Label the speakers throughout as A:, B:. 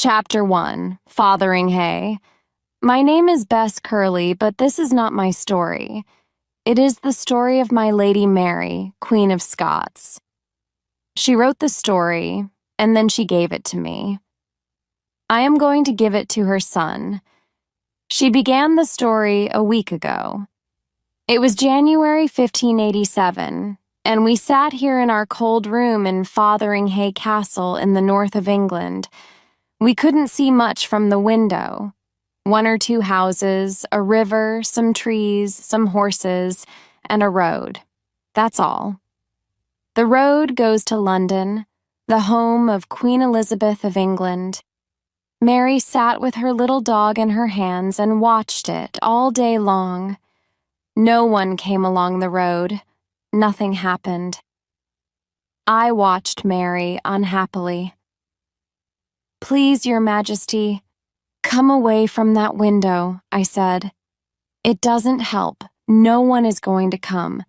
A: Chapter 1, Fathering Hay. My name is Bess Curley, but this is not my story. It is the story of my Lady Mary, Queen of Scots. She wrote the story, and then she gave it to me. I am going to give it to her son. She began the story a week ago. It was January 1587, and we sat here in our cold room in Fathering Hay Castle in the north of England. We couldn't see much from the window. 1 or 2 houses, a river, some trees, some horses, and a road. That's all. The road goes to London, the home of Queen Elizabeth of England. Mary sat with her little dog in her hands and watched it all day long. No one came along the road. Nothing happened. I watched Mary unhappily. "Please, Your Majesty, come away from that window," I said. "It doesn't help. No one is going to come.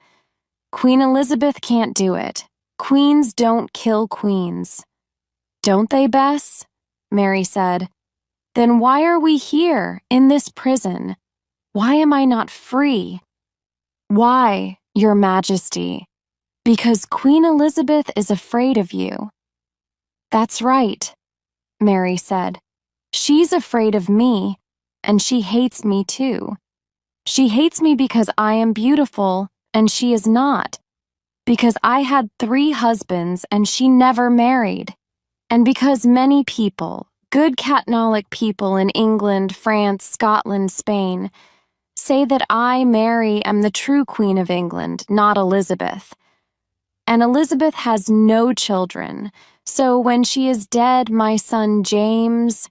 A: Queen Elizabeth can't do it. Queens don't kill queens." "Don't they, Bess?" Mary said. "Then why are we here, in this prison? Why am I not free?" "Why, Your Majesty? Because Queen Elizabeth is afraid of you." "That's right," Mary said. "She's afraid of me, and she hates me too. She hates me because I am beautiful, and she is not. Because I had 3 husbands, and she never married. And because many people, good Catholic people in England, France, Scotland, Spain, say that I, Mary, am the true Queen of England, not Elizabeth. And Elizabeth has no children, so when she is dead, my son James—"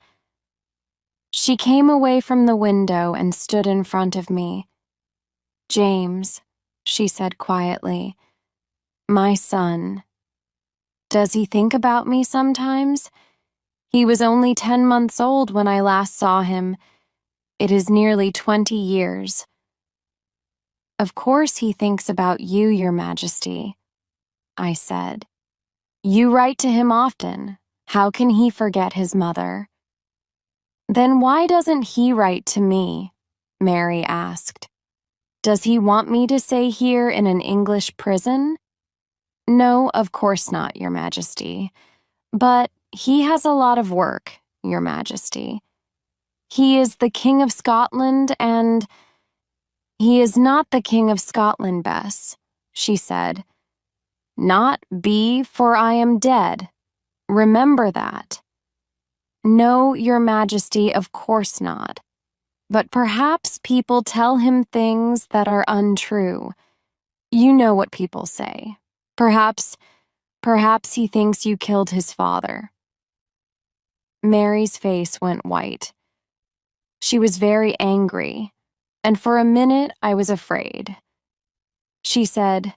A: She came away from the window and stood in front of me. "James," she said quietly, "my son. Does he think about me sometimes? He was only 10 months old when I last saw him. It is nearly 20 years. Of course he thinks about you, Your Majesty," I said. "You write to him often. How can he forget his mother?" "Then why doesn't he write to me?" Mary asked. "Does he want me to stay here in an English prison?" "No, of course not, Your Majesty. But he has a lot of work, Your Majesty. He is the King of Scotland and—" "He is not the King of Scotland, Bess," she said. "Not be, for I am dead. Remember that." "No, Your Majesty, of course not. But perhaps people tell him things that are untrue. You know what people say. Perhaps he thinks you killed his father." Mary's face went white. She was very angry, and for a minute I was afraid. She said,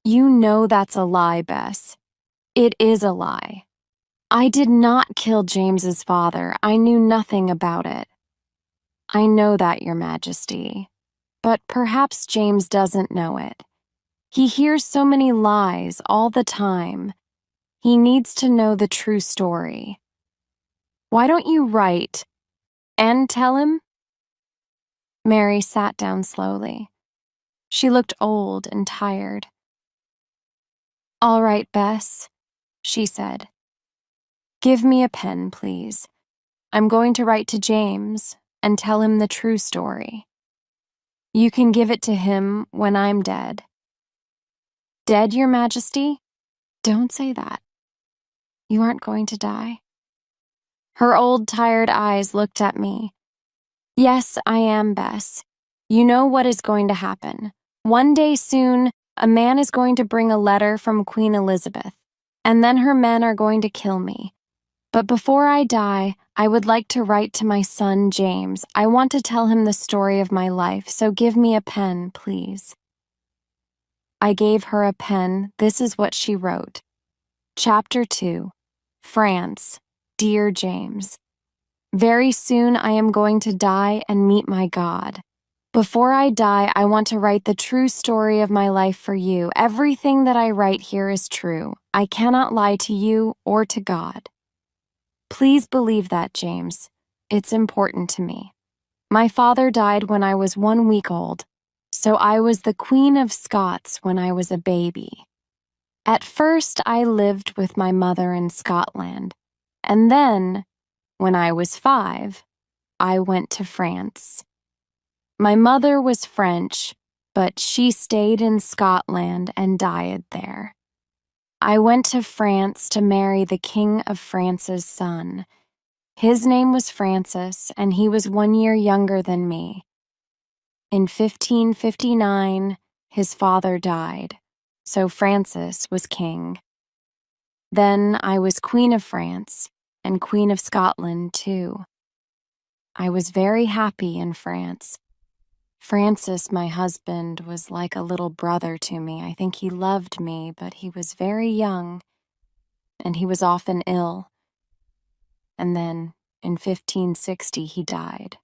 A: "You know that's a lie, Bess. It is a lie. I did not kill James's father. I knew nothing about it." "I know that, Your Majesty. But perhaps James doesn't know it. He hears so many lies all the time. He needs to know the true story. Why don't you write and tell him?" Mary sat down slowly. She looked old and tired. "All right, Bess," she said. "Give me a pen, please. I'm going to write to James and tell him the true story. You can give it to him when I'm dead." "Dead, Your Majesty? Don't say that. You aren't going to die?" Her old, tired eyes looked at me. "Yes, I am, Bess. You know what is going to happen. One day soon, a man is going to bring a letter from Queen Elizabeth, and then her men are going to kill me. But before I die, I would like to write to my son, James. I want to tell him the story of my life, so give me a pen, please." I gave her a pen. This is what she wrote. Chapter 2, France, Dear James. Very soon I am going to die and meet my God. Before I die, I want to write the true story of my life for you. Everything that I write here is true. I cannot lie to you or to God. Please believe that, James. It's important to me. My father died when I was 1 week old, so I was the Queen of Scots when I was a baby. At first, I lived with my mother in Scotland, and then, when I was 5, I went to France. My mother was French, but she stayed in Scotland and died there. I went to France to marry the King of France's son. His name was Francis, and he was 1 year younger than me. In 1559, his father died, so Francis was king. Then I was Queen of France and Queen of Scotland, too. I was very happy in France. Francis, my husband, was like a little brother to me. I think he loved me, but he was very young, and he was often ill. And then, in 1560, he died.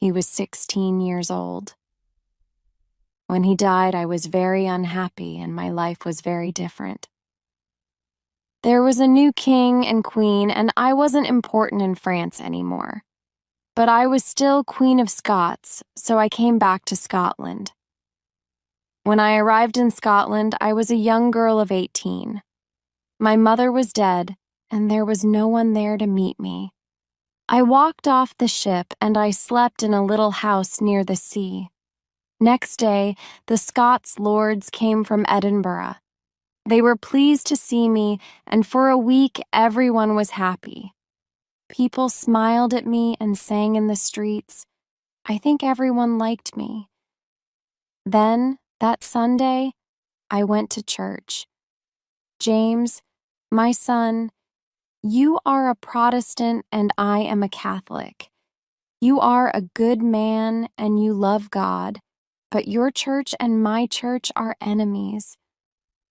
A: He was 16 years old. When he died, I was very unhappy, and my life was very different. There was a new king and queen, and I wasn't important in France anymore. But I was still Queen of Scots, so I came back to Scotland. When I arrived in Scotland, I was a young girl of 18. My mother was dead, and there was no one there to meet me. I walked off the ship, and I slept in a little house near the sea. Next day, the Scots lords came from Edinburgh. They were pleased to see me, and for a week everyone was happy. People smiled at me and sang in the streets. I think everyone liked me. Then, that Sunday, I went to church. James, my son, you are a Protestant and I am a Catholic. You are a good man and you love God, but your church and my church are enemies.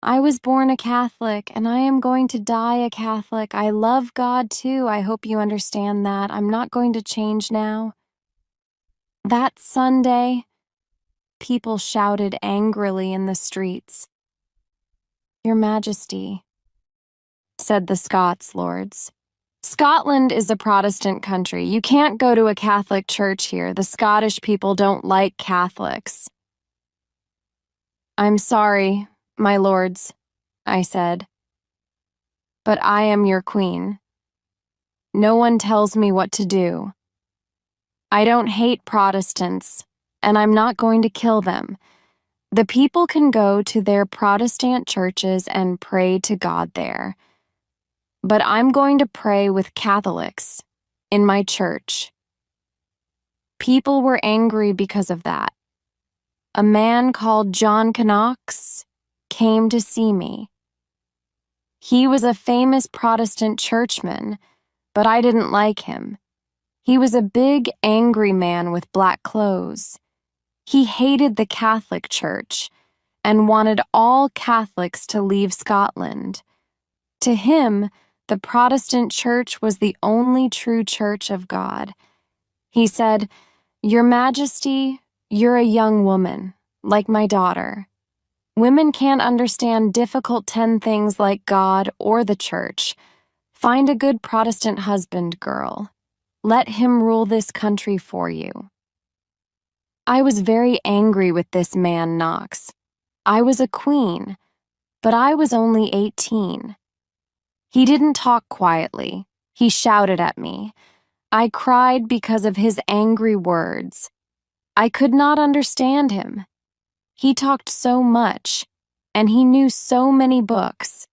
A: I was born a Catholic, and I am going to die a Catholic. I love God, too. I hope you understand that. I'm not going to change now. That Sunday, people shouted angrily in the streets. Your Majesty, said the Scots lords. Scotland is a Protestant country. You can't go to a Catholic church here. The Scottish people don't like Catholics. I'm sorry, my lords, I said, but I am your queen. No one tells me what to do. I don't hate Protestants, and I'm not going to kill them. The people can go to their Protestant churches and pray to God there. But I'm going to pray with Catholics in my church. People were angry because of that. A man called John 𝐭𝐭𝐬𝐿 came to see me. He was a famous Protestant churchman, but I didn't like him. He was a big, angry man with black clothes. He hated the Catholic Church and wanted all Catholics to leave Scotland. To him, the Protestant Church was the only true church of God. He said, "Your Majesty, you're a young woman, like my daughter. Women can't understand difficult 10 things like God or the church. Find a good Protestant husband, girl. Let him rule this country for you." I was very angry with this man, Knox. I was a queen, but I was only 18. He didn't talk quietly. He shouted at me. I cried because of his angry words. I could not understand him. He talked so much, and he knew so many books,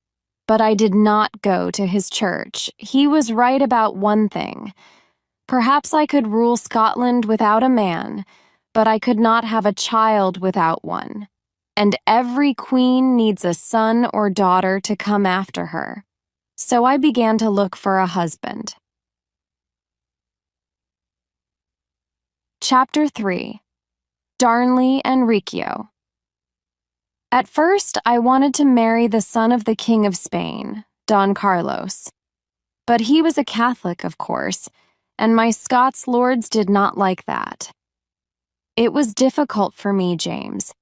A: but I did not go to his church. He was right about one thing. Perhaps I could rule Scotland without a man, but I could not have a child without one. And every queen needs a son or daughter to come after her. So I began to look for a husband. Chapter 3. Darnley and 𝐒𝐿𝐴. At first, I wanted to marry the son of the King of Spain, Don Carlos. But he was a Catholic, of course, and my Scots lords did not like that. It was difficult for me, James.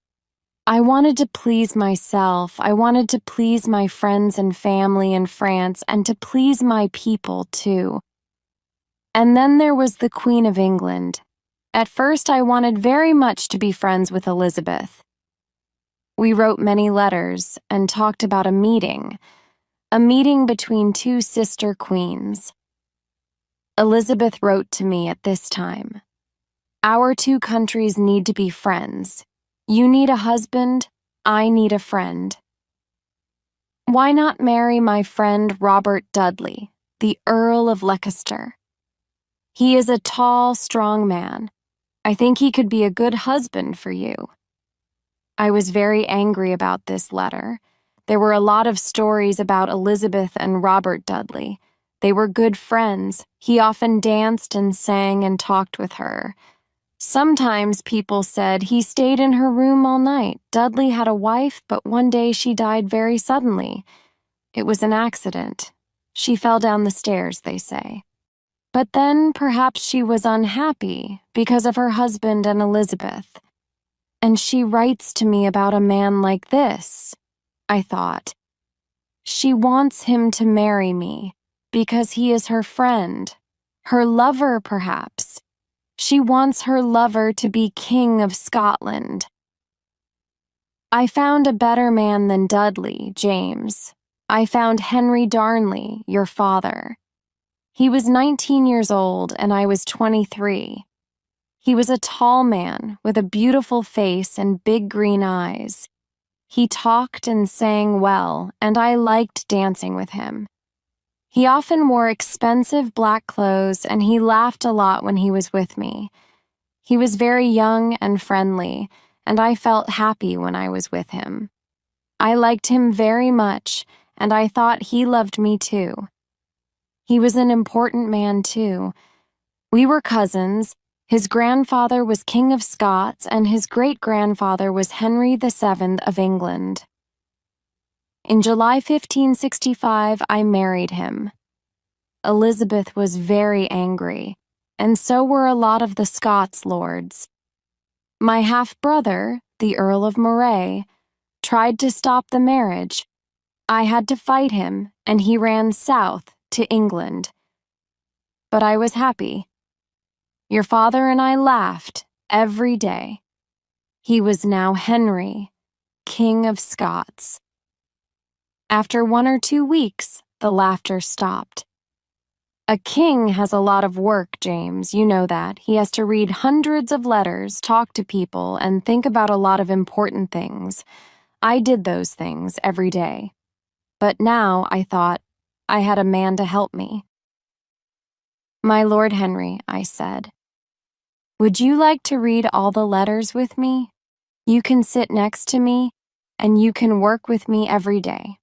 A: I wanted to please myself. I wanted to please my friends and family in France and to please my people, too. And then there was the Queen of England. At first, I wanted very much to be friends with Elizabeth. We wrote many letters and talked about a meeting between two sister queens. Elizabeth wrote to me at this time, "Our two countries need to be friends. You need a husband, I need a friend. Why not marry my friend Robert Dudley, the Earl of Leicester? He is a tall, strong man. I think he could be a good husband for you." I was very angry about this letter. There were a lot of stories about Elizabeth and Robert Dudley. They were good friends. He often danced and sang and talked with her. Sometimes people said he stayed in her room all night. Dudley had a wife, but one day she died very suddenly. It was an accident. She fell down the stairs, they say. But then perhaps she was unhappy because of her husband and Elizabeth. And she writes to me about a man like this, I thought. She wants him to marry me because he is her friend, her lover perhaps. She wants her lover to be King of Scotland. I found a better man than Dudley, James. I found Henry Darnley, your father. He was 19 years old and I was 23. He was a tall man with a beautiful face and big green eyes. He talked and sang well, and I liked dancing with him. He often wore expensive black clothes and he laughed a lot when he was with me. He was very young and friendly, and I felt happy when I was with him. I liked him very much, and I thought he loved me too. He was an important man too. We were cousins. His grandfather was King of Scots, and his great-grandfather was Henry VII of England. In July 1565, I married him. Elizabeth was very angry, and so were a lot of the Scots lords. My half-brother, the Earl of Moray, tried to stop the marriage. I had to fight him, and he ran south to England. But I was happy. Your father and I laughed every day. He was now Henry, King of Scots. After 1 or 2 weeks, the laughter stopped. A king has a lot of work, James, you know that. He has to read hundreds of letters, talk to people, and think about a lot of important things. I did those things every day. But now, I thought, I had a man to help me. "My Lord Henry," I said, "would you like to read all the letters with me? You can sit next to me, and you can work with me every day."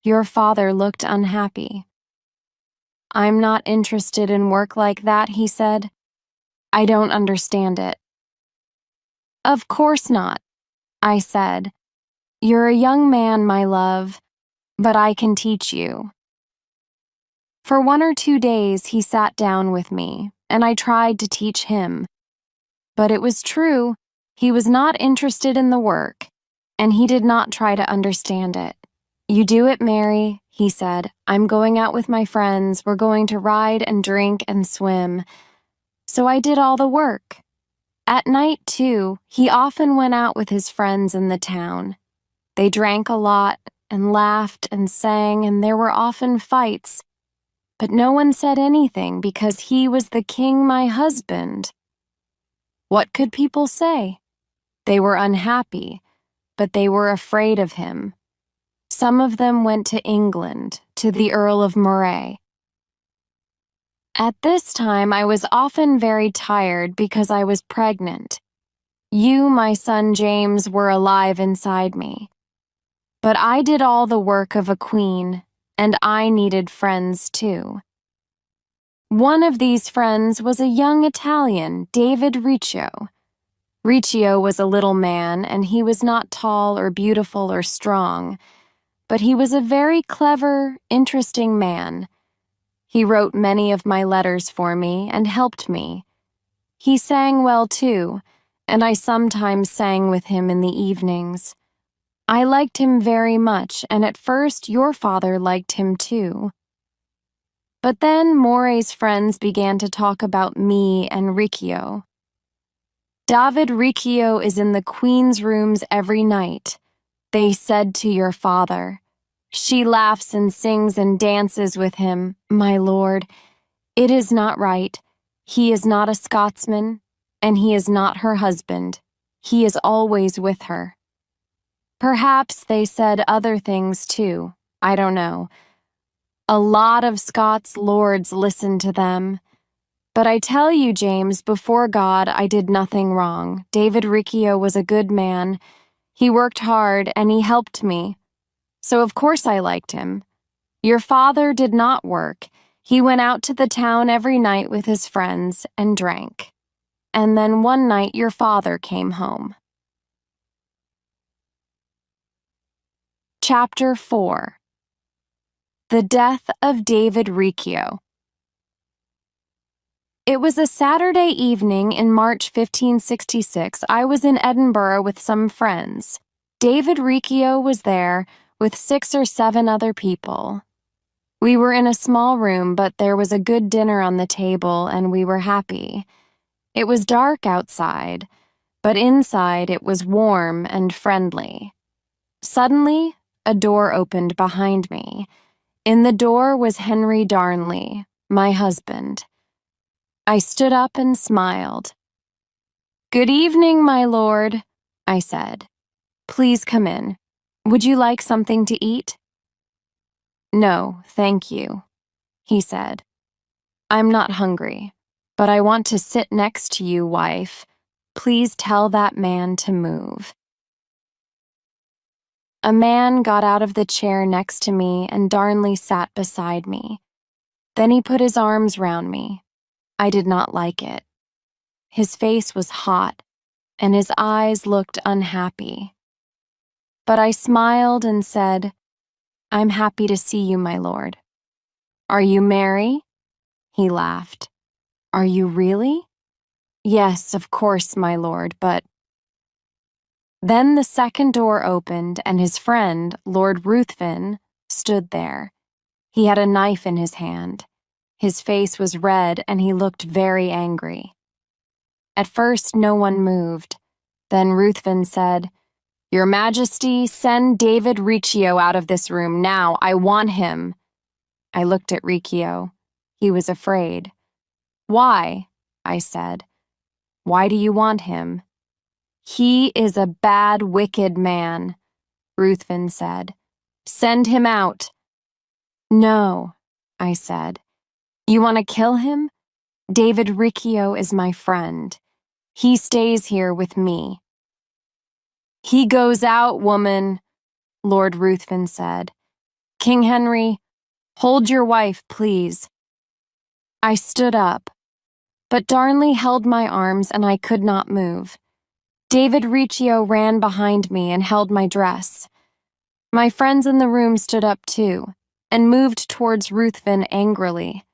A: Your father looked unhappy. "I'm not interested in work like that," he said. "I don't understand it." "Of course not," I said. "You're a young man, my love, but I can teach you." For 1 or 2 days he sat down with me, and I tried to teach him. But it was true, he was not interested in the work, and he did not try to understand it. "You do it, Mary," he said. "I'm going out with my friends. We're going to ride and drink and swim." So I did all the work. At night, too, he often went out with his friends in the town. They drank a lot and laughed and sang, and there were often fights. But no one said anything because he was the king, my husband. What could people say? They were unhappy, but they were afraid of him. Some of them went to England, to the Earl of Moray. At this time, I was often very tired because I was pregnant. You, my son James, were alive inside me. But I did all the work of a queen, and I needed friends too. One of these friends was a young Italian, David Riccio. Riccio was a little man, and he was not tall or beautiful or strong, but he was a very clever, interesting man. He wrote many of my letters for me and helped me. He sang well too, and I sometimes sang with him in the evenings. I liked him very much, and at first your father liked him too. But then More's friends began to talk about me and 𝐒𝐿𝐿𝐿𝐿𝐿. David 𝐒𝐭𝐨𝐫𝐢𝐞 is in the Queen's rooms every night, they said to your father. She laughs and sings and dances with him, my lord. It is not right. He is not a Scotsman, and he is not her husband. He is always with her. Perhaps they said other things too. I don't know. A lot of Scots lords listened to them. But I tell you, James, before God, I did nothing wrong. David 𝐒𝐭𝐨𝐫𝐢𝐞 was a good man. He worked hard, and he helped me. So of course I liked him. Your father did not work. He went out to the town every night with his friends and drank. And then one night your father came home. Chapter 4. The Death of David 𝐒𝐭𝐨𝐫𝐢𝐞. It was a Saturday evening in March 1566. I was in Edinburgh with some friends. David 𝐒𝐭𝐨𝐫𝐢𝐞 was there with 6 or 7 other people. We were in a small room, but there was a good dinner on the table, and we were happy. It was dark outside, but inside it was warm and friendly. Suddenly, a door opened behind me. In the door was Henry Darnley, my husband. I stood up and smiled. "Good evening, my lord," I said. "Please come in. Would you like something to eat?" "No, thank you," he said. "I'm not hungry, but I want to sit next to you, wife. Please tell that man to move." A man got out of the chair next to me, and Darnley sat beside me. Then he put his arms round me. I did not like it. His face was hot, and his eyes looked unhappy. But I smiled and said, "I'm happy to see you, my lord." "Are you merry?" He laughed. "Are you really?" "Yes, of course, my lord, but—" Then the second door opened, and his friend, Lord Ruthven, stood there. He had a knife in his hand. His face was red, and he looked very angry. At first, no one moved. Then Ruthven said, "Your Majesty, send David 𝐒𝐭𝐨𝐫𝐢𝐞 out of this room now. I want him." I looked at 𝐒𝐭𝐨𝐫𝐢𝐞. He was afraid. "Why?" I said. "Why do you want him?" "He is a bad, wicked man," Ruthven said. "Send him out." "No," I said. "You want to kill him? David 𝐒𝐭𝐨𝐫𝐢𝐞 is my friend. He stays here with me." "He goes out, woman," Lord Ruthven said. "King Henry, hold your wife, please." I stood up, but Darnley held my arms and I could not move. David 𝐒𝐭𝐨𝐫𝐢𝐞 ran behind me and held my dress. My friends in the room stood up too, and moved towards Ruthven angrily,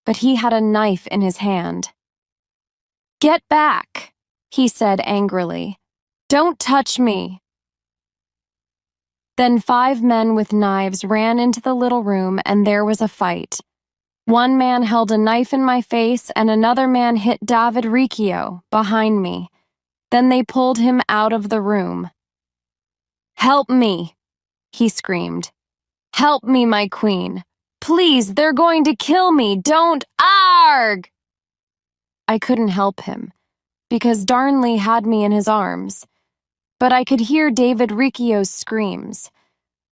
A: but he had a knife in his hand. "Get back," he said angrily. "Don't touch me." Then 5 men with knives ran into the little room, and there was a fight. One man held a knife in my face, and another man hit David 𝐒𝐭𝐨𝐫𝐢𝐞 behind me. Then they pulled him out of the room. "Help me," he screamed. "Help me, my queen. Please, they're going to kill me. Don't— Arg!" I couldn't help him, because Darnley had me in his arms. But I could hear David 𝐒𝐭𝐨𝐫𝐢𝐞's screams.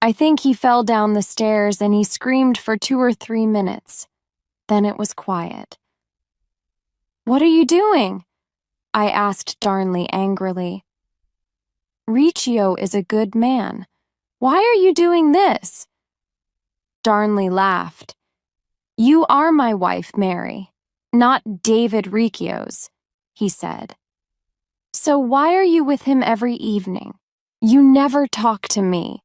A: I think he fell down the stairs and he screamed for 2 or 3 minutes. Then it was quiet. "What are you doing?" I asked Darnley angrily. "𝐒𝐭𝐨𝐫𝐢𝐞 is a good man. Why are you doing this?" Darnley laughed. "You are my wife, Mary, not David 𝐒𝐭𝐨𝐫𝐢𝐞's," he said. "So why are you with him every evening? You never talk to me."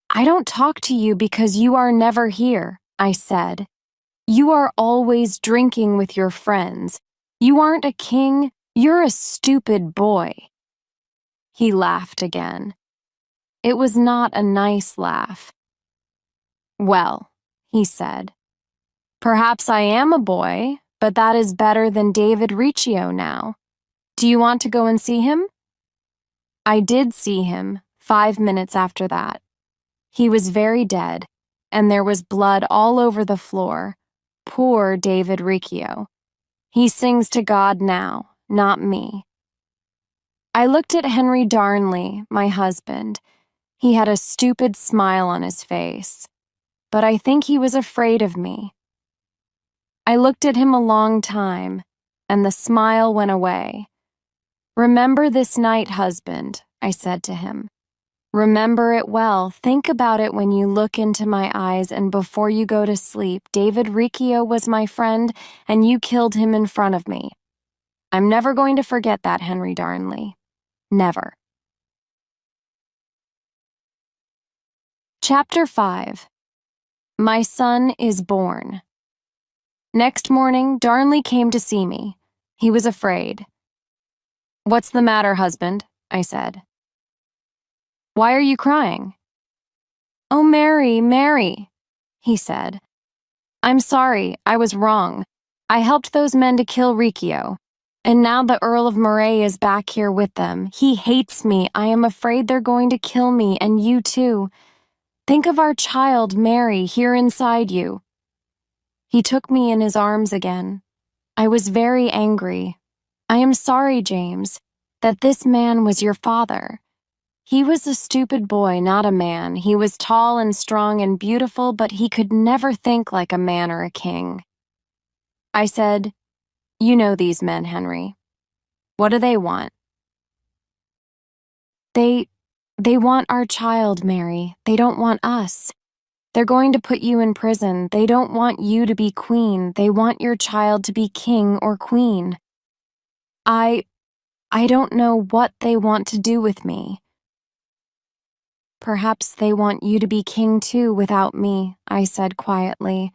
A: "I don't talk to you because you are never here," I said. "You are always drinking with your friends. You aren't a king, You're a stupid boy." He laughed again. It was not a nice laugh. "Well," he said, "perhaps I am a boy, but that is better than David Riccio now. Do you want to go and see him?" I did see him 5 minutes after that. He was very dead, and there was blood all over the floor. Poor David Riccio. He sings to God now, not me. I looked at Henry Darnley, my husband. He had a stupid smile on his face, but I think he was afraid of me. I looked at him a long time, and the smile went away. "Remember this night, husband," I said to him. "Remember it well. Think about it when you look into my eyes and before you go to sleep. David Riccio was my friend, and you killed him in front of me. I'm never going to forget that, Henry Darnley. Never." Chapter 5. My son is born. Next morning, Darnley came to see me. He was afraid. "What's the matter, husband?" I said. "Why are you crying?" "Oh, Mary, Mary," he said. "I'm sorry, I was wrong. I helped those men to kill Riccio. And now the Earl of Moray is back here with them. He hates me. I am afraid they're going to kill me, and you too. Think of our child, Mary, here inside you." He took me in his arms again. I was very angry. "I am sorry, James, that this man was your father. He was a stupid boy, not a man. He was tall and strong and beautiful, but he could never think like a man or a king." I said, "You know these men, Henry. What do they want?" They want our child, Mary. They don't want us. They're going to put you in prison. They don't want you to be queen. They want your child to be king or queen. I don't know what they want to do with me." "Perhaps they want you to be king too without me," I said quietly.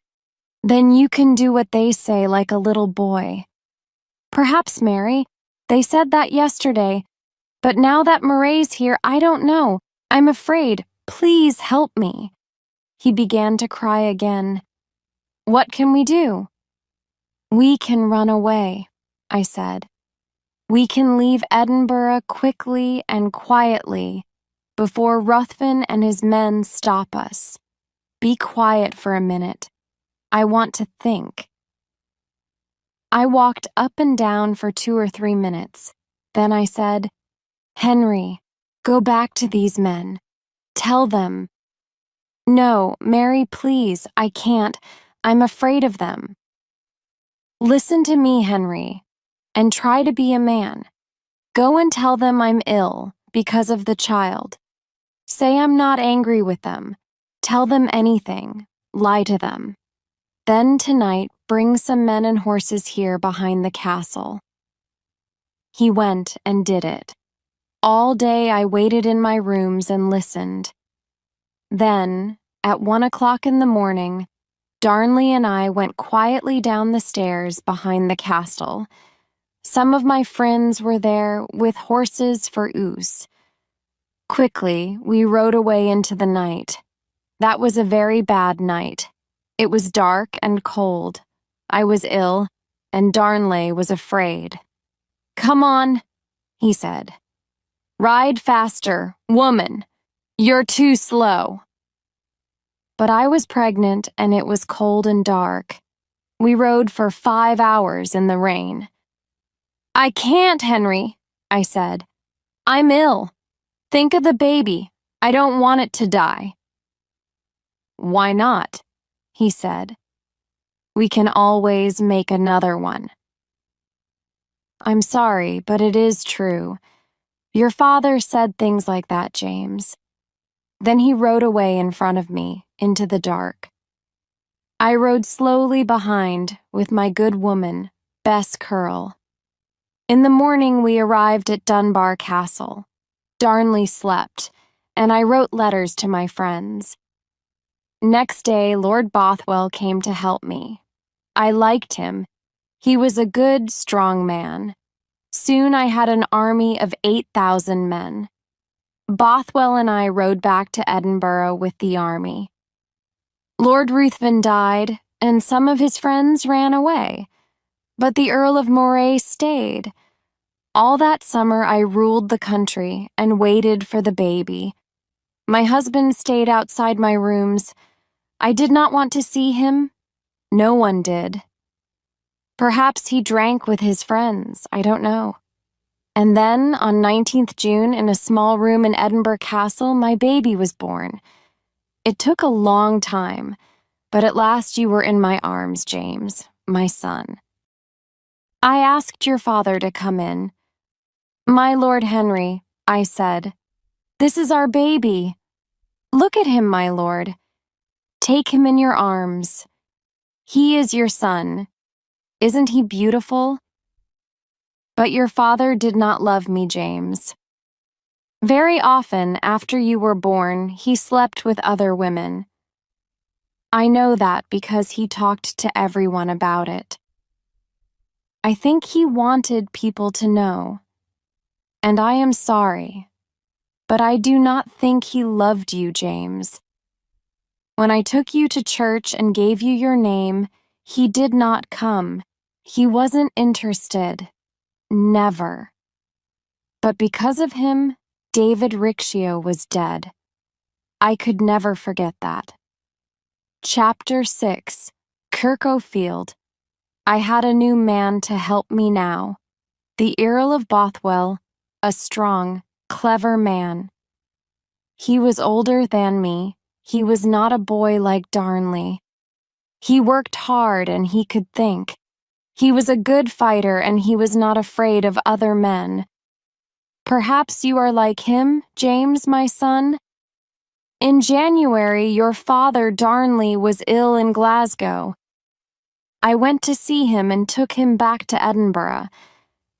A: "Then you can do what they say like a little boy." "Perhaps, Mary. They said that yesterday. But now that Moray's here, I don't know. I'm afraid. Please help me." He began to cry again. "What can we do?" "We can run away," I said. "We can leave Edinburgh quickly and quietly before Ruthven and his men stop us. Be quiet for a minute. I want to think." I walked up and down for 2 or 3 minutes. Then I said, "Henry, go back to these men. Tell them." "No, Mary, please, I can't. I'm afraid of them." "Listen to me, Henry, and try to be a man. Go and tell them I'm ill because of the child. Say I'm not angry with them. Tell them anything. Lie to them. Then tonight, bring some men and horses here behind the castle." He went and did it. All day I waited in my rooms and listened. Then, at 1 o'clock in the morning, Darnley and I went quietly down the stairs behind the castle. Some of my friends were there with horses for use. Quickly, we rode away into the night. That was a very bad night. It was dark and cold. I was ill, and Darnley was afraid. "Come on," he said. "Ride faster, woman. You're too slow." But I was pregnant and it was cold and dark. We rode for 5 hours in the rain. "I can't, Henry," I said. "I'm ill. Think of the baby. I don't want it to die." "Why not?" he said. "We can always make another one." "I'm sorry, but it is true. Your father said things like that, James." Then he rode away in front of me, into the dark. I rode slowly behind with my good woman, Bess Curl. In the morning we arrived at Dunbar Castle. Darnley slept, and I wrote letters to my friends. Next day, Lord Bothwell came to help me. I liked him. He was a good, strong man. Soon I had an army of 8,000 men. Bothwell and I rode back to Edinburgh with the army. Lord Ruthven died, and some of his friends ran away, but the Earl of Moray stayed. All that summer I ruled the country and waited for the baby. My husband stayed outside my rooms. I did not want to see him. No one did. Perhaps he drank with his friends, I don't know. And then, on 19th June, in a small room in Edinburgh Castle, my baby was born. It took a long time, but at last you were in my arms, James, my son. I asked your father to come in. My Lord Henry, I said, this is our baby. Look at him, my lord. Take him in your arms. He is your son. Isn't he beautiful? But your father did not love me, James. Very often, after you were born, he slept with other women. I know that because he talked to everyone about it. I think he wanted people to know. And I am sorry, but I do not think he loved you, James. When I took you to church and gave you your name, he did not come. He wasn't interested. Never. But because of him, David Riccio was dead. I could never forget that. Chapter 6, 𝐒𝐭𝐨𝐫𝐞. I had a new man to help me now. The Earl of Bothwell, a strong, clever man. He was older than me. He was not a boy like Darnley. He worked hard and he could think. He was a good fighter and he was not afraid of other men. Perhaps you are like him, James, my son? In January, your father, Darnley, was ill in Glasgow. I went to see him and took him back to Edinburgh.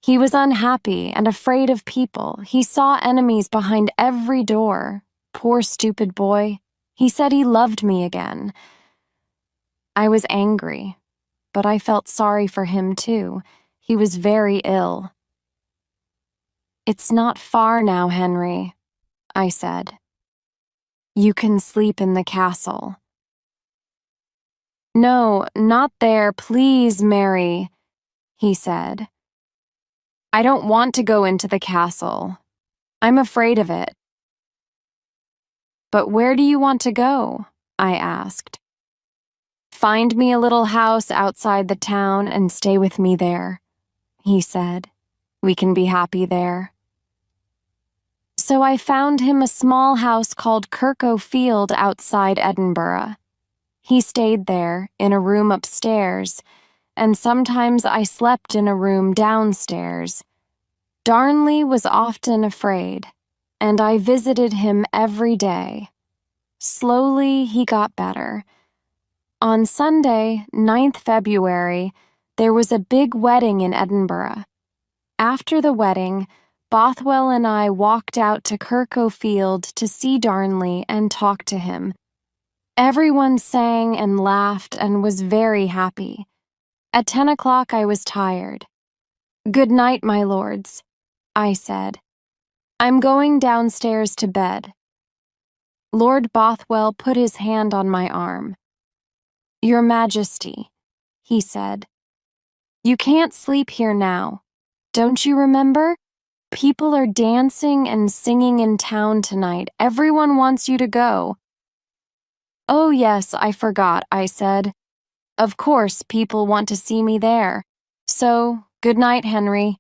A: He was unhappy and afraid of people. He saw enemies behind every door. Poor stupid boy. He said he loved me again. I was angry, but I felt sorry for him too. He was very ill. It's not far now, Henry, I said. You can sleep in the castle. No, not there, please, Mary, he said. I don't want to go into the castle. I'm afraid of it. But where do you want to go? I asked. Find me a little house outside the town and stay with me there, he said. We can be happy there. So I found him a small house called 𝐒𝐭𝐨𝐫𝐞 outside Edinburgh. He stayed there, in a room upstairs, and sometimes I slept in a room downstairs. Darnley was often afraid, and I visited him every day. Slowly, he got better. On Sunday, 9th February, there was a big wedding in Edinburgh. After the wedding, Bothwell and I walked out to 𝐒𝐭𝐨𝐫𝐞 to see Darnley and talk to him. Everyone sang and laughed and was very happy. At 10 o'clock I was tired. Good night, my lords, I said. I'm going downstairs to bed. Lord Bothwell put his hand on my arm. Your Majesty, he said. You can't sleep here now. Don't you remember? People are dancing and singing in town tonight. Everyone wants you to go. Oh, yes, I forgot, I said. Of course, people want to see me there. So, good night, Henry.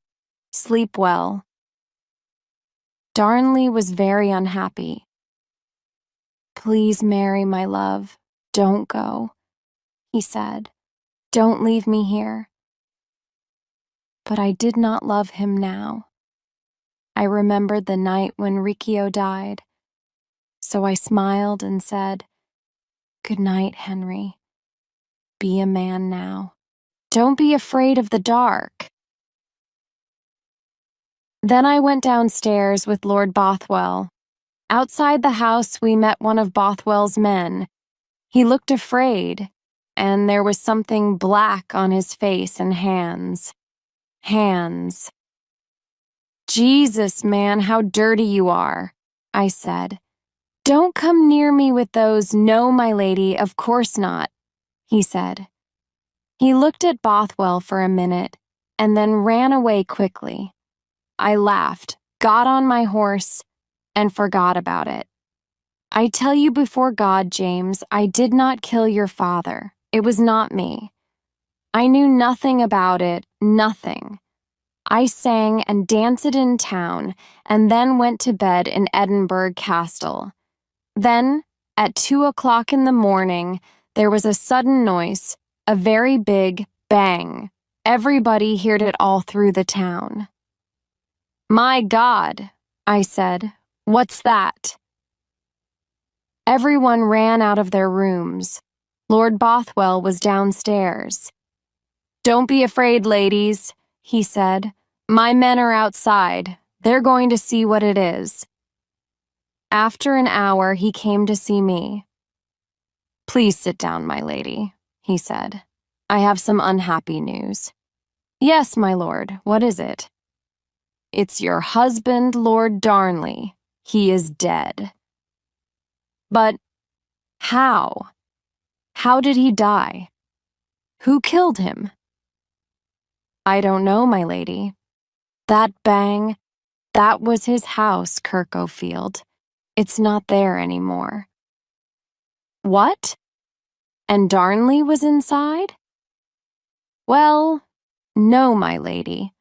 A: Sleep well. Darnley was very unhappy. Please, Mary, my love, don't go, he said. Don't leave me here. But I did not love him now. I remembered the night when Riccio died. So I smiled and said, Good night, Henry. Be a man now. Don't be afraid of the dark. Then I went downstairs with Lord Bothwell. Outside the house, we met one of Bothwell's men. He looked afraid, and there was something black on his face and hands. Hands. Jesus, man, how dirty you are, I said. Don't come near me with those. No, my lady, of course not, he said. He looked at Bothwell for a minute and then ran away quickly. I laughed, got on my horse, and forgot about it. I tell you before God, James, I did not kill your father. It was not me. I knew nothing about it, nothing. I sang and danced in town and then went to bed in Edinburgh Castle. Then, at 2 o'clock in the morning, there was a sudden noise, a very big bang. Everybody heard it all through the town. My God, I said, what's that? Everyone ran out of their rooms. Lord Bothwell was downstairs. Don't be afraid, ladies, he said. My men are outside. They're going to see what it is. After an hour, he came to see me. Please sit down, my lady, he said. I have some unhappy news. Yes, my lord, what is it? It's your husband, Lord Darnley. He is dead. But how? How did he die? Who killed him? I don't know, my lady. That bang, that was his house, 𝐒𝐭𝐨𝐫𝐞. It's not there anymore. What? And Darnley was inside? Well, no, my lady,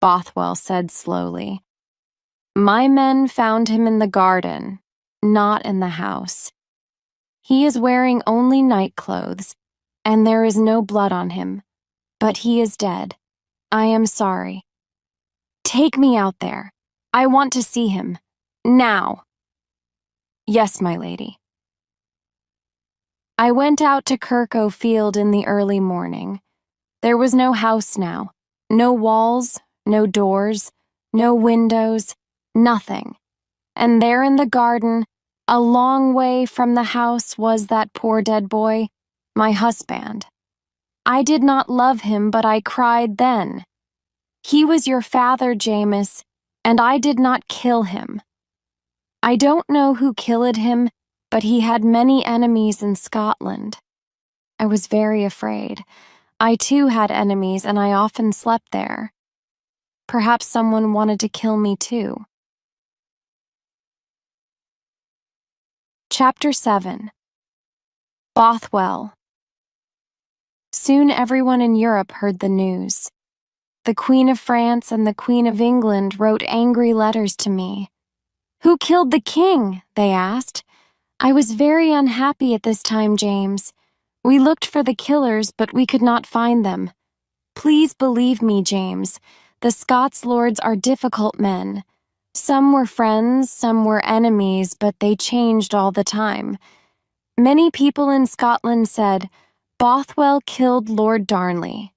A: Bothwell said slowly. My men found him in the garden, not in the house. He is wearing only night clothes, and there is no blood on him, but he is dead. I am sorry. Take me out there. I want to see him. Now. Yes, my lady. I went out to 𝐒𝐭𝐨𝐫𝐞 in the early morning. There was no house now, no walls, no doors, no windows, nothing. And there in the garden, a long way from the house, was that poor dead boy, my husband. I did not love him, but I cried then. He was your father, James, and I did not kill him. I don't know who killed him, but he had many enemies in Scotland. I was very afraid. I too had enemies, and I often slept there. Perhaps someone wanted to kill me too. Chapter 7. Bothwell. Soon everyone in Europe heard the news. The Queen of France and the Queen of England wrote angry letters to me. Who killed the king? They asked. I was very unhappy at this time, James. We looked for the killers, but we could not find them. Please believe me, James. The Scots lords are difficult men. Some were friends, some were enemies, but they changed all the time. Many people in Scotland said, Bothwell killed Lord Darnley.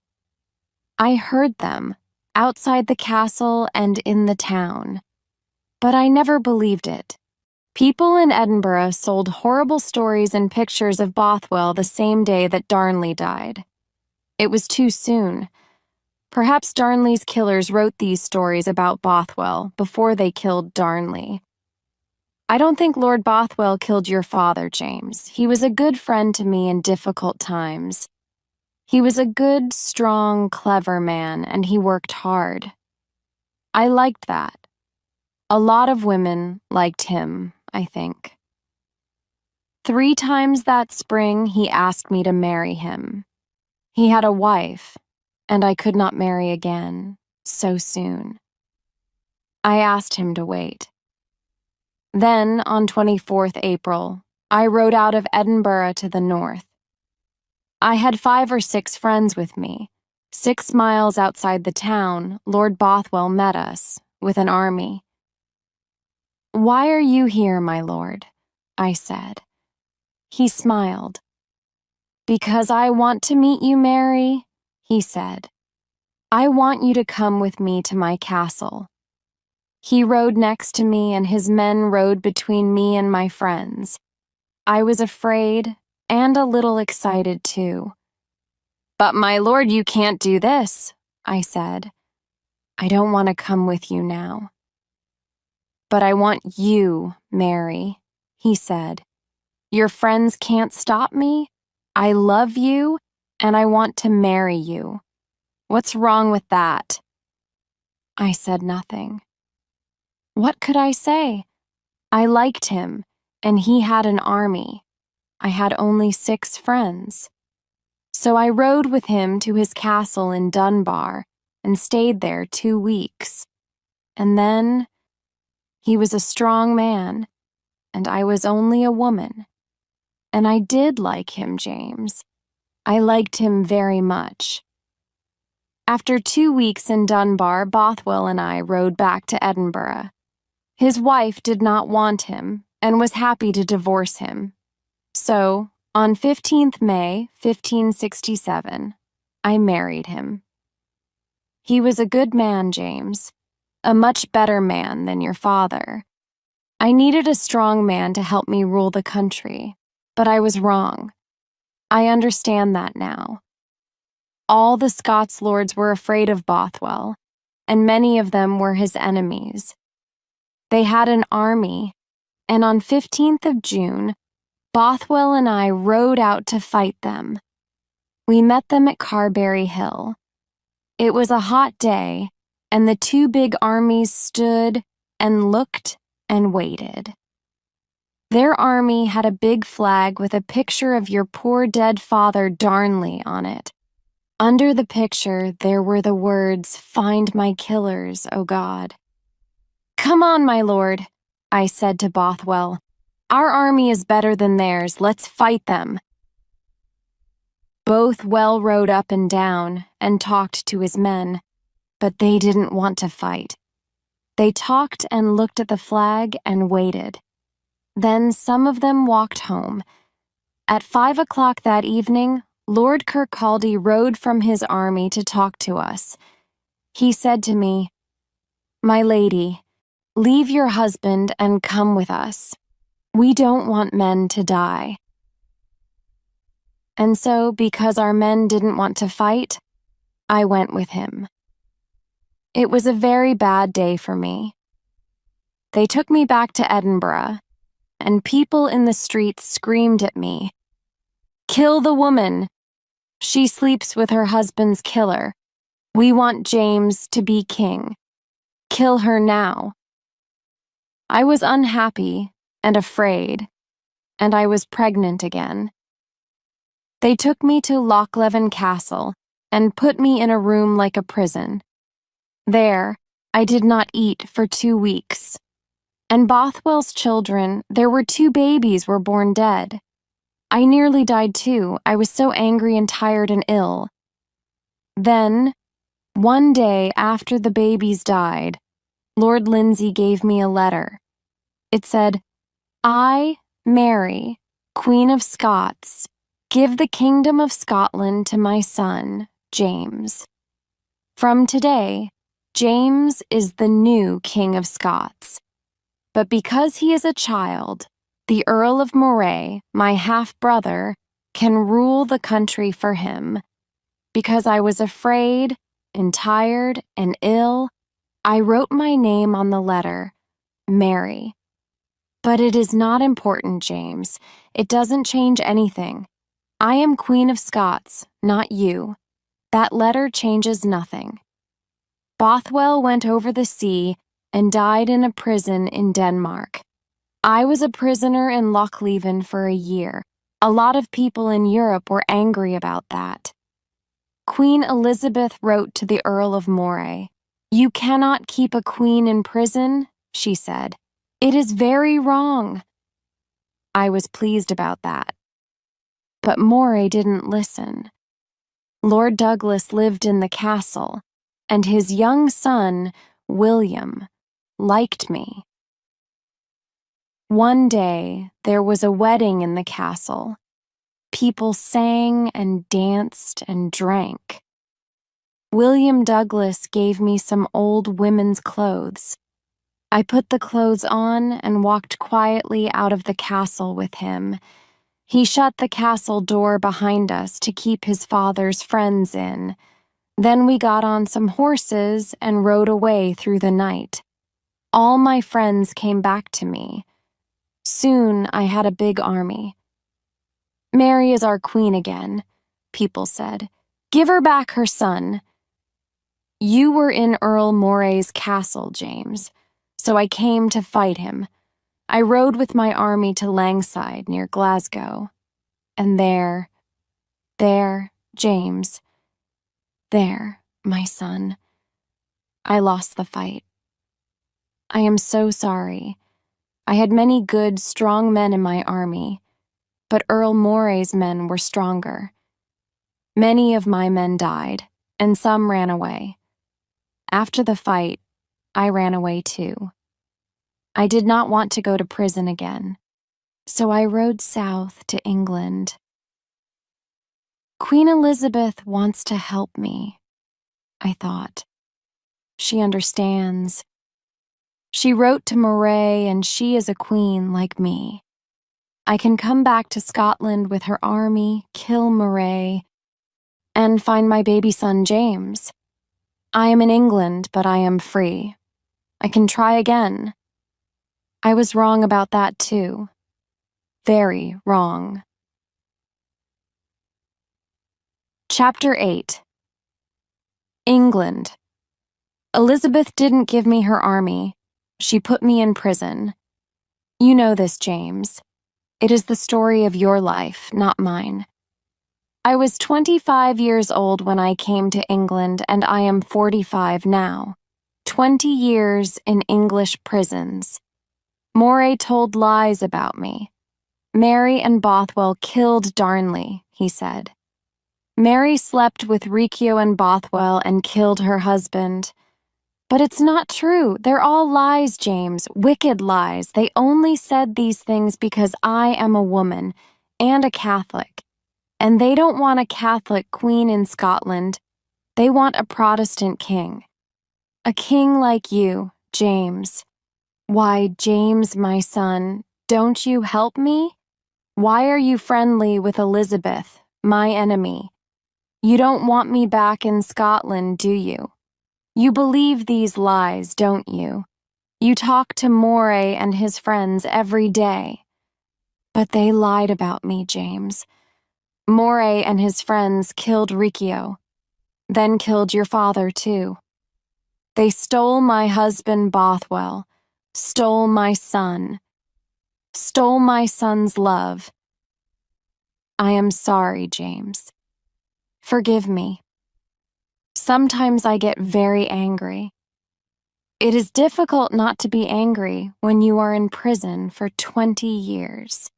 A: I heard them, outside the castle and in the town. But I never believed it. People in Edinburgh sold horrible stories and pictures of Bothwell the same day that Darnley died. It was too soon. Perhaps Darnley's killers wrote these stories about Bothwell before they killed Darnley. I don't think Lord Bothwell killed your father, James. He was a good friend to me in difficult times. He was a good, strong, clever man, and he worked hard. I liked that. A lot of women liked him, I think. 3 times that spring, he asked me to marry him. He had a wife, and I could not marry again so soon. I asked him to wait. Then, on 24th April, I rode out of Edinburgh to the north. I had 5 or 6 friends with me. 6 miles outside the town, Lord Bothwell met us, with an army. Why are you here, my lord? I said. He smiled. Because I want to meet you, Mary, he said. I want you to come with me to my castle. He rode next to me, and his men rode between me and my friends. I was afraid and a little excited too. But my lord, you can't do this, I said. I don't want to come with you now. But I want you, Mary, he said. Your friends can't stop me. I love you, and I want to marry you. What's wrong with that? I said nothing. What could I say? I liked him, and he had an army. I had only 6 friends. So I rode with him to his castle in Dunbar and stayed there 2 weeks. And then he was a strong man, and I was only a woman. And I did like him, James. I liked him very much. After 2 weeks in Dunbar, Bothwell and I rode back to Edinburgh. His wife did not want him and was happy to divorce him. So, on 15th May, 1567, I married him. He was a good man, James, a much better man than your father. I needed a strong man to help me rule the country, but I was wrong. I understand that now. All the Scots lords were afraid of Bothwell, and many of them were his enemies. They had an army, and on 15th of June, Bothwell and I rode out to fight them. We met them at Carberry Hill. It was a hot day, and the 2 big armies stood and looked and waited. Their army had a big flag with a picture of your poor dead father Darnley on it. Under the picture, there were the words, "Find my killers, O God." "Come on, my lord," I said to Bothwell. "Our army is better than theirs. Let's fight them." Bothwell rode up and down and talked to his men, but they didn't want to fight. They talked and looked at the flag and waited. Then some of them walked home. At 5 o'clock that evening, Lord Kirkcaldy rode from his army to talk to us. He said to me, "My lady, leave your husband and come with us. We don't want men to die." And so, because our men didn't want to fight, I went with him. It was a very bad day for me. They took me back to Edinburgh, and people in the streets screamed at me, "Kill the woman! She sleeps with her husband's killer. We want James to be king. Kill her now." I was unhappy and afraid, and I was pregnant again. They took me to Lochleven Castle and put me in a room like a prison. There, I did not eat for 2 weeks. And Bothwell's children, there were 2 babies were born dead. I nearly died too. I was so angry and tired and ill. Then, one day after the babies died, Lord Lindsay gave me a letter. It said, "I, Mary, Queen of Scots, give the kingdom of Scotland to my son, James. From today, James is the new King of Scots. But because he is a child, the Earl of Moray, my half-brother, can rule the country for him. Because I was afraid and tired and ill, I wrote my name on the letter, Mary. But it is not important, James. It doesn't change anything. I am Queen of Scots, not you. That letter changes nothing." Bothwell went over the sea and died in a prison in Denmark. I was a prisoner in Lochleven for a year. A lot of people in Europe were angry about that. Queen Elizabeth wrote to the Earl of Moray. "You cannot keep a queen in prison," she said. "It is very wrong." I was pleased about that. But Moray didn't listen. Lord Douglas lived in the castle, and his young son, William, liked me. One day, there was a wedding in the castle. People sang and danced and drank. William Douglas gave me some old women's clothes. I put the clothes on and walked quietly out of the castle with him. He shut the castle door behind us to keep his father's friends in. Then we got on some horses and rode away through the night. All my friends came back to me. Soon I had a big army. "Mary is our queen again," people said. "Give her back her son." "You were in Earl Moray's castle, James, so I came to fight him. I rode with my army to 𝐒𝐭𝐨𝐫𝐞 near Glasgow. And there, James, there, my son, I lost the fight. I am so sorry. I had many good, strong men in my army, but Earl Moray's men were stronger. Many of my men died, and some ran away. After the fight, I ran away too. I did not want to go to prison again, so I rode south to England. Queen Elizabeth wants to help me, I thought. She understands. She wrote to Moray, and she is a queen like me. I can come back to Scotland with her army, kill Moray, and find my baby son James. I am in England, but I am free. I can try again. I was wrong about that too. Very wrong. Chapter 8. England. Elizabeth didn't give me her army. She put me in prison. You know this, James. It is the story of your life, not mine. I was 25 years old when I came to England, and I am 45 now. 20 years in English prisons. Moray told lies about me. Mary and Bothwell killed Darnley, he said. Mary slept with 𝐒𝐭𝐨𝐫𝐞 and Bothwell and killed her husband. But it's not true. They're all lies, James, wicked lies. They only said these things because I am a woman and a Catholic. And they don't want a Catholic queen in Scotland. They want a Protestant king. A king like you, James. Why, James, my son, don't you help me? Why are you friendly with Elizabeth, my enemy? You don't want me back in Scotland, do you? You believe these lies, don't you? You talk to Moray and his friends every day. But they lied about me, James. Moray and his friends killed 𝐒𝐭𝐨𝐫𝐞, then killed your father too. They stole my husband Bothwell, stole my son, stole my son's love. I am sorry, James. Forgive me. Sometimes I get very angry. It is difficult not to be angry when you are in prison for 20 years.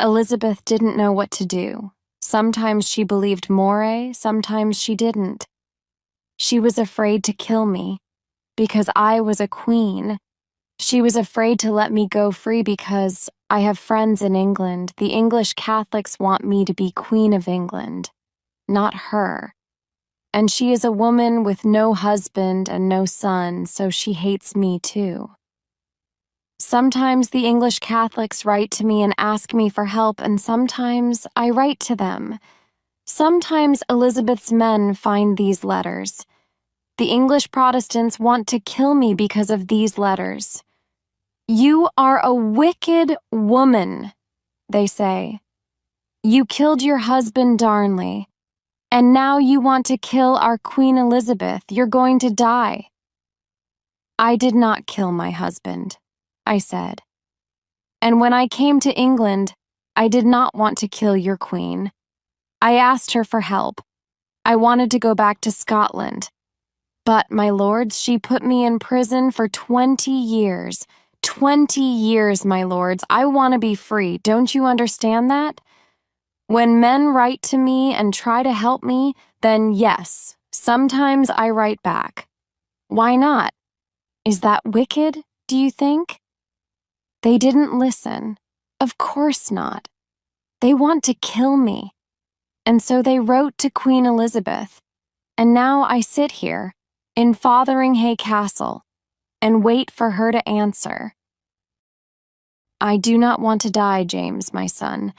A: Elizabeth didn't know what to do. Sometimes she believed Moray, sometimes she didn't. She was afraid to kill me because I was a queen. She was afraid to let me go free because I have friends in England. The English Catholics want me to be Queen of England, not her. And she is a woman with no husband and no son, so she hates me too. Sometimes the English Catholics write to me and ask me for help, and sometimes I write to them. Sometimes Elizabeth's men find these letters. The English Protestants want to kill me because of these letters. You are a wicked woman, they say. You killed your husband Darnley, and now you want to kill our Queen Elizabeth. You're going to die. I did not kill my husband, I said. And when I came to England, I did not want to kill your queen. I asked her for help. I wanted to go back to Scotland. But, my lords, she put me in prison for 20 years. 20 years, my lords. I want to be free. Don't you understand that? When men write to me and try to help me, then yes, sometimes I write back. Why not? Is that wicked, do you think? They didn't listen. Of course not. They want to kill me. And so they wrote to Queen Elizabeth. And now I sit here, in 𝐿𝐴𝐻𝐴 Castle, and wait for her to answer. I do not want to die, James, my son,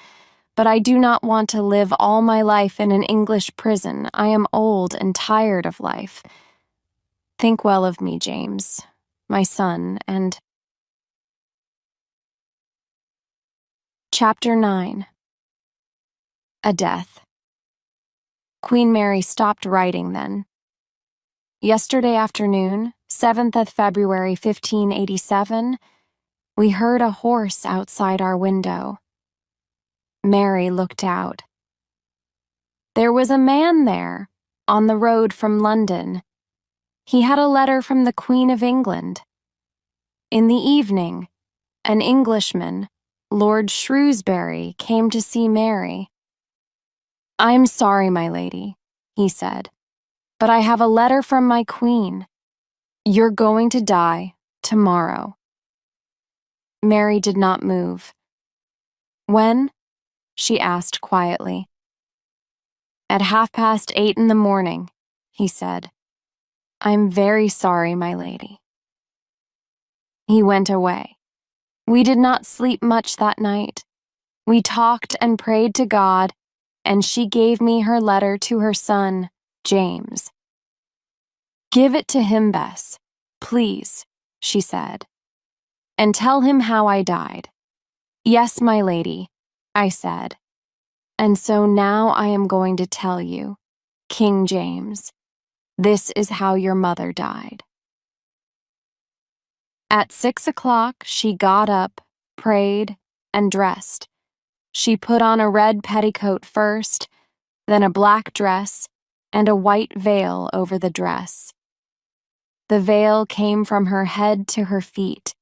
A: but I do not want to live all my life in an English prison. I am old and tired of life. Think well of me, James, my son, and... Chapter 9. A Death. Queen Mary stopped writing then. Yesterday afternoon, 7th of February, 1587, we heard a horse outside our window. Mary looked out. There was a man there, on the road from London. He had a letter from the Queen of England. In the evening, an Englishman, Lord Shrewsbury, came to see Mary. "I'm sorry, my lady," he said, "but I have a letter from my queen. You're going to die tomorrow." Mary did not move. "When?" she asked quietly. "At 8:30 in the morning," he said. "I'm very sorry, my lady." He went away. We did not sleep much that night. We talked and prayed to God, and she gave me her letter to her son, James. "Give it to him, Bess, please," she said, "and tell him how I died." "Yes, my lady," I said. "And so now I am going to tell you, King James, this is how your mother died." At 6 o'clock, she got up, prayed, and dressed. She put on a red petticoat first, then a black dress, and a white veil over the dress. The veil came from her head to her feet.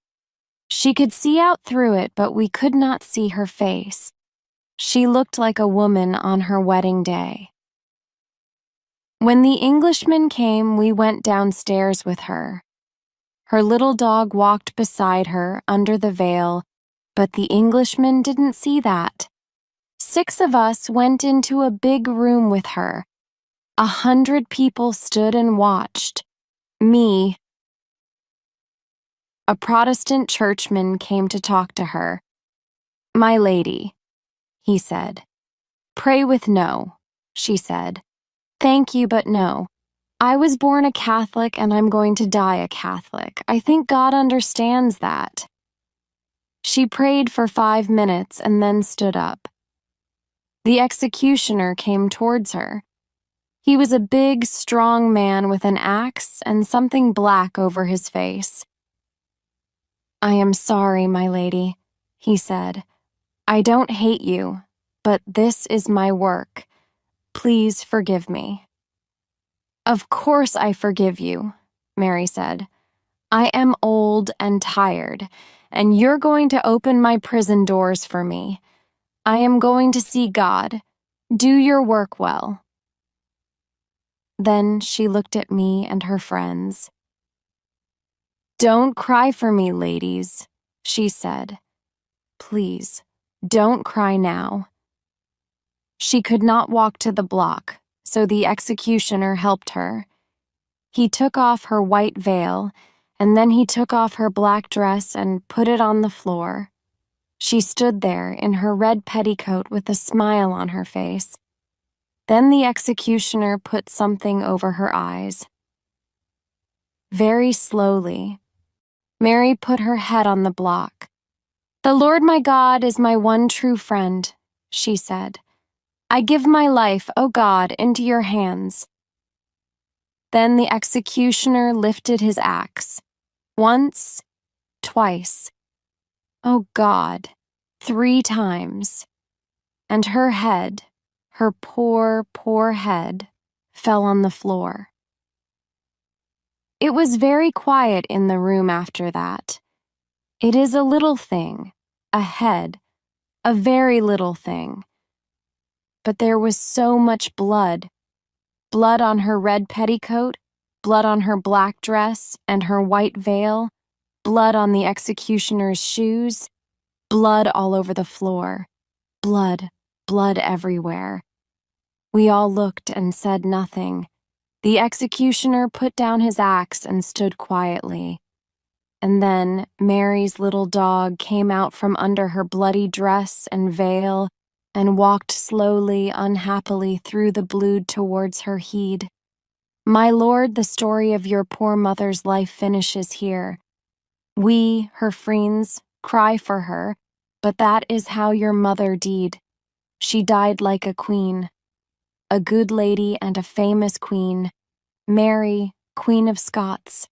A: She could see out through it, but we could not see her face. She looked like a woman on her wedding day. When the Englishman came, we went downstairs with her. Her little dog walked beside her under the veil, but the Englishman didn't see that. 6 of us went into a big room with her. 100 people stood and watched. Me. A Protestant churchman came to talk to her. "My lady," he said. "Pray with no," she said. "Thank you, but no. I was born a Catholic and I'm going to die a Catholic. I think God understands that." She prayed for 5 minutes and then stood up. The executioner came towards her. He was a big, strong man with an axe and something black over his face. "I am sorry, my lady," he said. "I don't hate you, but this is my work. Please forgive me." "Of course I forgive you," Mary said. "I am old and tired, and you're going to open my prison doors for me. I am going to see God. Do your work well." Then she looked at me and her friends. "Don't cry for me, ladies," she said. "Please, don't cry now." She could not walk to the block, so the executioner helped her. He took off her white veil, and then he took off her black dress and put it on the floor. She stood there in her red petticoat with a smile on her face. Then the executioner put something over her eyes. Very slowly, Mary put her head on the block. "The Lord my God is my one true friend," she said. "I give my life, O God, into your hands." Then the executioner lifted his axe. Once, twice, "Oh God," 3 times. And her head, her poor, poor head, fell on the floor. It was very quiet in the room after that. It is a little thing, a head, a very little thing. But there was so much blood. Blood on her red petticoat, blood on her black dress and her white veil, blood on the executioner's shoes, blood all over the floor. Blood, blood everywhere. We all looked and said nothing. The executioner put down his axe and stood quietly. And then Mary's little dog came out from under her bloody dress and veil and walked slowly, unhappily through the blood towards her heed. My lord, the story of your poor mother's life finishes here. We, her friends, cry for her, but that is how your mother died. She died like a queen, a good lady and a famous queen, Mary, Queen of Scots.